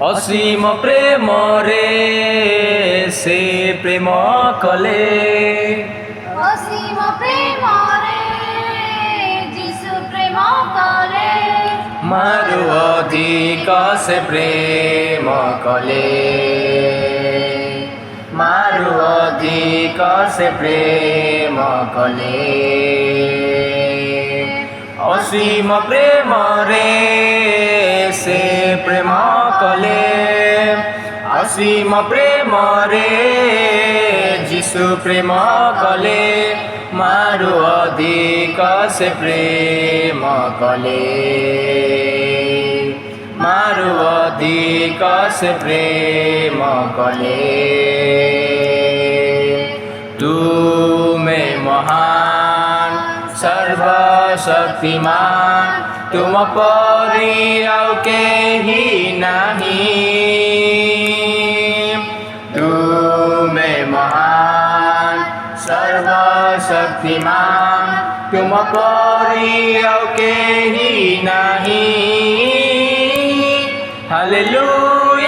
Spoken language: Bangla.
অসীম প্রেমরে সে প্রেম কলে অসীম প্রেমরে যিশু প্রেম কলে মারু অধিক সে প্রেম কলে মারু অধিক সে প্রেম কলে অসীম প্রেমরে সে প্রেম কলে অসীম প্রেমরে যিশু প্রেম কলে মারু অধিক সে প্রেম কলে মারু অধিক সে প্রেম কলে তুমে মহান সর্বশক্তিমান तुम परी आउ केही नहीं तुमे महान सर्वशक्तिमान तुम परी आउ केही नहीं हालेलुया